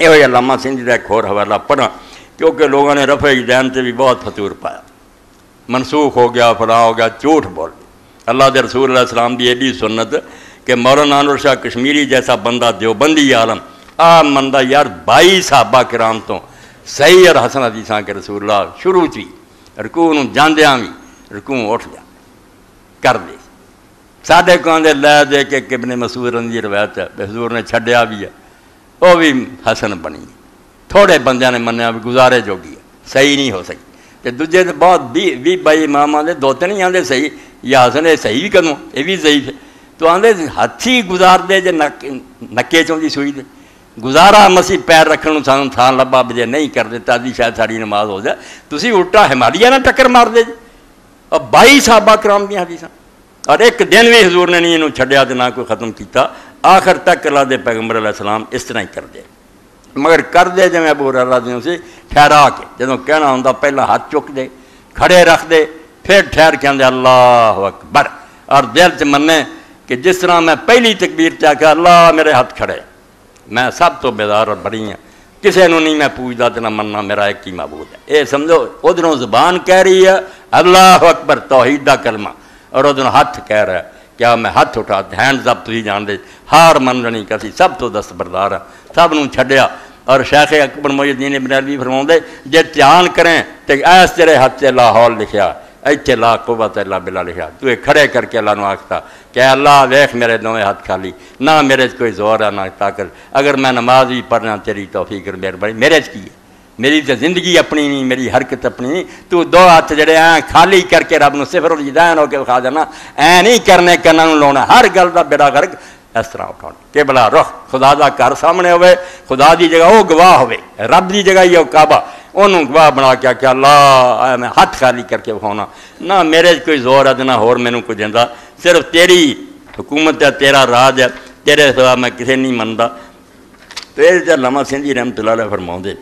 یہ علامہ سندھی کا ایک اور حوالہ پڑھا، کیونکہ لوگوں نے رفع یدین سے بھی بہت فطور پایا، منسوخ ہو گیا، فلاں ہو گیا، جھوٹ بول اللہ دے رسول علیہ السلام دی ایڈی سنت کہ مولانا انور شاہ کشمیری جیسا بندہ دیوبندی عالم مندہ یار 22 صحابہ کرام تو صحیح اور حسن حدیثاں کہ رسول اللہ شروع تھی رکوع نوں جاندیاں بھی رکوع اٹھ جا کر دے ساڈے کو آندے لے دے کہ ابن مسعود رضی روایت ہے حضور نے چھڈیا بھی ہے وہ بھی حسن بنی، تھوڑے بندیاں نے منیا بھی گزارے جوگی ہے، صحیح نہیں ہو سکی تے دوجے تے بہت 20-22 امام آندے دو تین ہی آندے صحیح یا حسن یہ صحیح بھی کروں یہ بھی ضعیف ہے تو آندے ہاتھی گزار دے جے نکے چوں دی سوئی دے گزارا مسیح پیر رکھنے سانوں تھان لبا بجے نہیں کر دیتا دی شاید ساری نماز ہو جائے تسی الٹا ہمالیہ نہ ٹکر مار دے جے اور 22 صحابہ کرام دی حدیثاں اور ایک دن بھی حضور نے نہیں انہوں چھڈیا تے نہ کوئی ختم کیتا آخر تک اللہ دے پیغمبر علیہ السلام اس طرح ہی کر دے مگر کر دے جے میں ابو ہریرہ رضی اللہ عنہ سے ٹھہرا کے جدوں کہنا ہوندا پہلا ہاتھ چک دے کھڑے رکھ دے پھر ٹھہر کے آندے اللہ اکبر اور دل سے مننے کہ جس طرح میں پہلی تکبیر تے آکھا اللہ میرے ہاتھ کھڑے میں سب تو بیدار اور بڑی ہوں کسے نو نہیں میں پوچھتا تے نہ مننا میرا ایک ہی معبود ہے اے سمجھو ادھروں زبان کہہ رہی ہے اللہ اکبر توحید دا کلمہ اور ادھروں ہاتھ کہہ رہا ہے کیا میں ہاتھ اٹھا ہینڈز اپ تھی جان دے ہار مننی کسی سب تو دستبردار ہے سب نوں چھڈیا اور شیخ اکبر محی الدین ابن عربی فرماؤندے جے دھیان کریں تے ایس تیرے ہاتھ تے لا حول لکھیا ایتھے لا قوت الا باللہ لکھیا تو یہ کھڑے کر کے اللہ نو آکھتا کہ اللہ ویکھ میرے دوویں ہاتھ خالی نہ میرے کوئی زور ہے نہ طاقت اگر میں نماز بھی پڑھنا تیری توفیق اور مہربانی میرے کی ہے میری تو زندگی اپنی نہیں میری حرکت اپنی نہیں تو دو ہاتھ جڑے ہیں خالی کر کے رب نو صفر الجدین ہو کے کھا دینا اے نہیں کرنے کناں نو لاؤنا ہر گل دا بیڑا غرق اس طرح اٹھاؤ کہ بلا رخ خدا دا گھر سامنے ہوئے خدا دی جگہ وہ گواہ ہوئے رب دی جگہ یہ کعبہ انہوں گواہ بنا کے کہ اللہ میں ہاتھ خالی کر کے بکھاؤنا نہ میرے کوئی زور ہے نہ ہور مینوں کوئی دیندہ صرف تیری حکومت ہے تیرا راج ہے تیرے سوا میں کسے نہیں منتا تو یہ علامہ سندھی رحمۃ اللہ علیہ فرماؤندے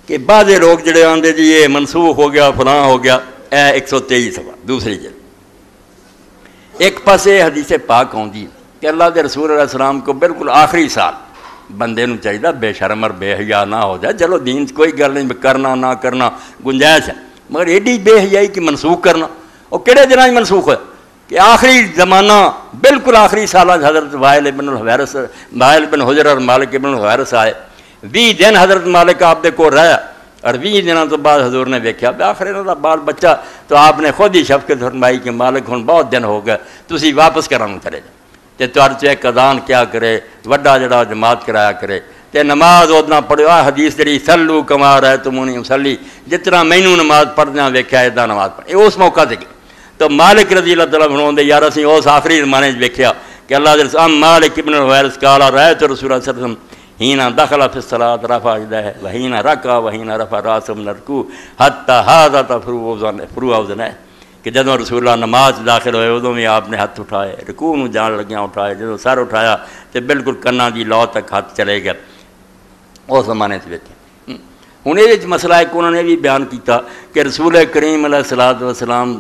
کہ بعض لوگ جڑے آندے جی یہ منسوخ ہو گیا فلاں ہو گیا اے 123 صفحہ دوسری جلد ایک پاسے حدیث پاک آندی کہ اللہ دے رسول علیہ السلام کو بالکل آخری سال بندے نو چاہیے بے شرم اور بے حیا نہ ہو جائے چلو دین کوئی گل نہیں کرنا نہ کرنا گنجائش ہے مگر ایڈی بے حیائی کہ منسوخ کرنا اور کہڑے دنوں منسوخ ہے کہ آخری زمانہ بالکل آخری سالہ حضرت وائل بن الحویرث وائل بن حجر اور مالک بن الحویرث آئے 20 دن حضرت مالک آپ دے کو رہا اور 20 دنوں تو بعد حضور نے دیکھا آخر انہوں کا بال بچہ تو آپ نے خود ہی شفقت فرمائی کہ مالک ہوں بہت دن ہو گئے تسی واپس کرانا چلے جا تے تہاڈے چ اذان کیا کرے وڈا جڑا جماعت کرایا کرے تے نماز ادنا پڑھو حدیث جڑی سلو کما رأیتمونی اصلی جتنا مینوں نماز پڑھدیاں ویکھیا ادا نماز پڑھ اس موقع تے تو مالک رضی اللہ تعالیٰ فرماؤندے یار اسی اس آخری زمانے وچ ویکھیا کہ اللہ دے رسول مالک ابن الحویرث قال رأیت رسول اللہ صلی اللہ علیہ وسلم حين دخل في الصلاة رفع يديه وحين ركع وحين رفع راسه من الركوع حتى هذا فروع اذنيه کہ جدوں رسول اللہ نماز داخل ہوئے ادوں بھی آپ نے ہاتھ اٹھائے رکوع نو جان لگیاں اٹھائے جدوں سر اٹھایا تو بالکل کناں دی لو تک ہاتھ چلے گئے اس زمانے سے ویکھے ہن یہ مسئلہ ایک انہوں نے بھی بیان کیتا کہ رسول کریم علیہ الصلوۃ والسلام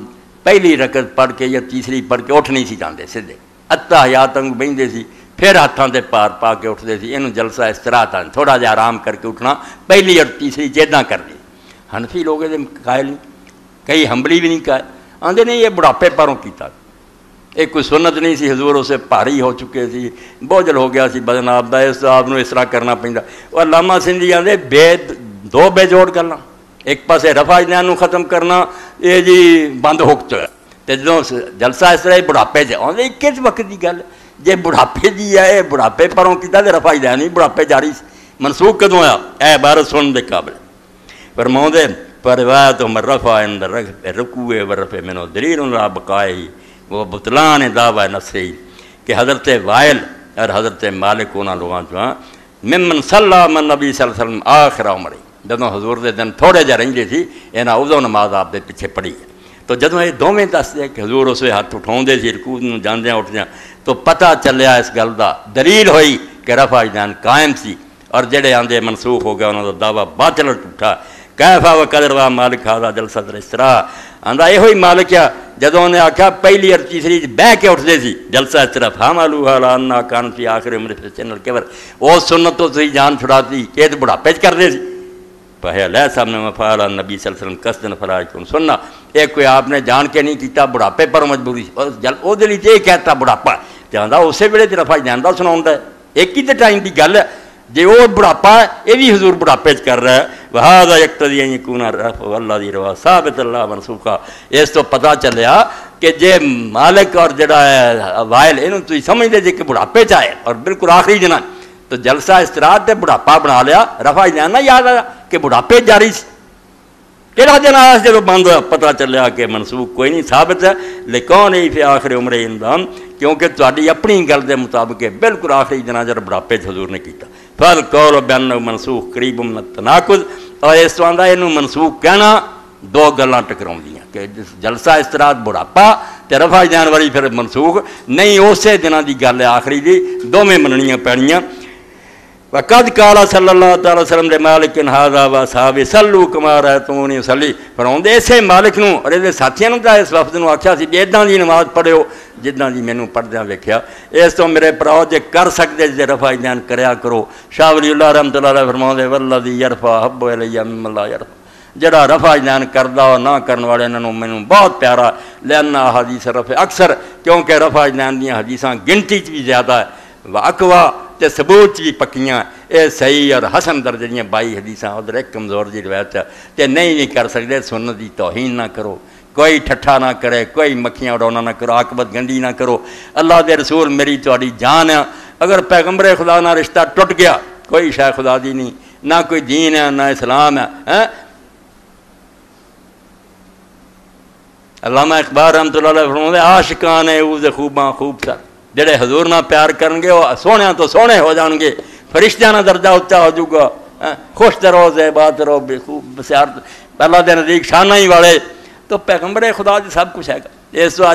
پہلی رکعت پڑھ کے یا تیسری پڑھ کے اٹھ نہیں سی جاندے سیدھے اتحیات تک بہندے سی پھر ہاتھوں سے پار پا کے اٹھتے سی یہ جلسہ استراحت آ تھوڑا جہا آرام کر کے اٹھنا پہلی اور تیسری جیداں کر دی حنفی لوگ یہ قائل نہیں کئی ہمبلی بھی نہیں قائل آندے نہیں یہ بڑھاپے پروں کیتا ایک کوئی سنت نہیں سی حضور اسے بھاری ہو چکے سی بوجھل ہو گیا سی بدن آپ دا اس آپ نو اس طرح کرنا پیندا اور علامہ سندھی آندے دو بے جوڑ کرنا ایک پاسے رفع یدین نو ختم کرنا یہ جی بند ہو چکا تے جدوں جلسہ اس طرح بڑھاپے چ آندے کس وقت دی گل جے بڑھاپے دی ہے بڑھاپے پروں کیتا تے رفع یدین نہیں بڑھاپے جاری منسوخ کدوں ہویا اے عبارت سن دے قابل فرماؤندے پر روایت عمر رفع عند رکوع و رفع منو دلیل لا بقائے وہ بطلان دعوی نصری کہ حضرت وائل اور حضرت مالک انہاں لوگاں چ ممن صلی من نبی صلی اللہ علیہ وسلم آخر عمر جدوں حضور دے دن تھوڑے جا رہندے سی انہاں ادوں نماز آپ دے پیچھے پڑھی تو جدوں یہ دوویں دسدے کہ حضور اسے ہاتھ اٹھاؤندے سی رکوع نوں جاندیاں اٹھدیاں تو پتہ چلیا اس گل دا دلیل ہوئی کہ رفع یدین قائم سی اور جڑے آندے منسوخ ہو گیا انہاں دا دعویٰ باطل ٹوٹا کیفا و قدر وا مالک ہذا جلسۃ الاستراحہ آندا یہ ہوئی مالک ہے جدوں نے آخیا پہلی اور تیسری بہ کے اٹھتے سی جلسہ اس طرح حاملوها على انها كانت في آخر عمر حسن الكبر، اس سنت تو تھی جان چھڑاتی کہ تو بڑھاپے کرتے سی. پہیا لہ صاحب نے مفعال نبی صلی اللہ علیہ وسلم قصدن فلا يكون سننا، ایک کوئی آپ نے جان کے نہیں کیتا بڑھاپے پر مجبوری وہ دلی یہ کہتا بڑھاپا جانا اسی ویلے تو رفع جان کا سنا ہے، ایک ہی تو ٹائم کی گل ہے. جی وہ بڑھاپا ہے یہ بھی حضور بڑھاپے کر رہا ہے. وہذا یقتضی ان یکون رفع اللہ دی روا ثابت اللہ منسوخا. اس تو پتہ چلیا کہ جے مالک اور جڑا ہے وائل یہ تھی سمجھتے جی کہ بڑھاپے چاہے اور بالکل آخری دن تو جلسہ استراحت تے بڑھاپا بنا لیا رفع جان نہ یاد آیا کہ بڑھاپے جاری سی. کہڑا دن آیا جب بند ہوا پتہ چلیا کہ منسوخ کوئی نہیں ثابت ہے. لیکن ہی فی آخر عمر اندام کیونکہ تاری اپنی گل کے مطابق بالکل آخری دن جب بڑھاپے حضور نے کیتا. فل قول بین منسوخ قریب من التناقض، اور اس تو آندا یہ منسوخ کہنا دو گلاں ٹکراؤندیاں کہ جلسہ استراحت بڑھاپا تے رفع جان والی پھر منسوخ نہیں اسی دنوں دی گل ہے آخری دی دوویں مننیاں پینیاں. وقد قال صلی اللہ تعالی وسلم دے مالک ھذا و اصحاب صلوا کما رأیتمونی اصلی، فرماؤندے اسے مالک نو اور دے ساتھیاں نو تے اس وفد نو آکھیا سی اداں دی نماز پڑھیو جداں دی مینوں پڑھدیاں ویکھیا. اس تو میرے پراؤ جے کر سکدے جے رفع جان کریا کرو. شاہ ولی اللہ رحمۃ اللہ علیہ فرماؤندے والذی یرفع حب الی مما لا یرفع، جڑا رفع جان کردا اور نہ کرن والے انہاں مینوں بہت پیارا. لأن حدیث رفع اکثر کیونکہ رفع جان دیاں حدیثاں گنتی چ بھی زیادہ ہے واقوا تے ثبوت بھی پکیاں اے صحیح اور حسن درجے دیاں 22 حدیثاں ادھر ایک کمزور دی روایت ہے تے نہیں کر سکدے. سنت دی توہین نہ کرو، کوئی ٹھٹھا نہ کرے، کوئی مکھیاں اڑانا نہ کرو، عاقبت گندی نہ کرو. اللہ دے رسول میری تہاڈی جان ہے، اگر پیغمبر خدا نہ رشتہ ٹوٹ گیا کوئی شے خدا دی نہیں، نہ کوئی دین ہے نہ اسلام ہے. علامہ اقبال رحمۃ اللہ علیہ فرماتے ہیں عاشقان اوز خوباں خوب سر، جڑے حضور نہ پیار کرن گے وہ سونے تو سونے ہو جان گے، فرشتیاں نہ درجہ اچا ہو جائے گا. خوش رہو بات رہو بے خوب بسیار اللہ دے نزدیک شانہ ہی والے. تو پیغمبر خدا جی سب کچھ ہے گا. اس تو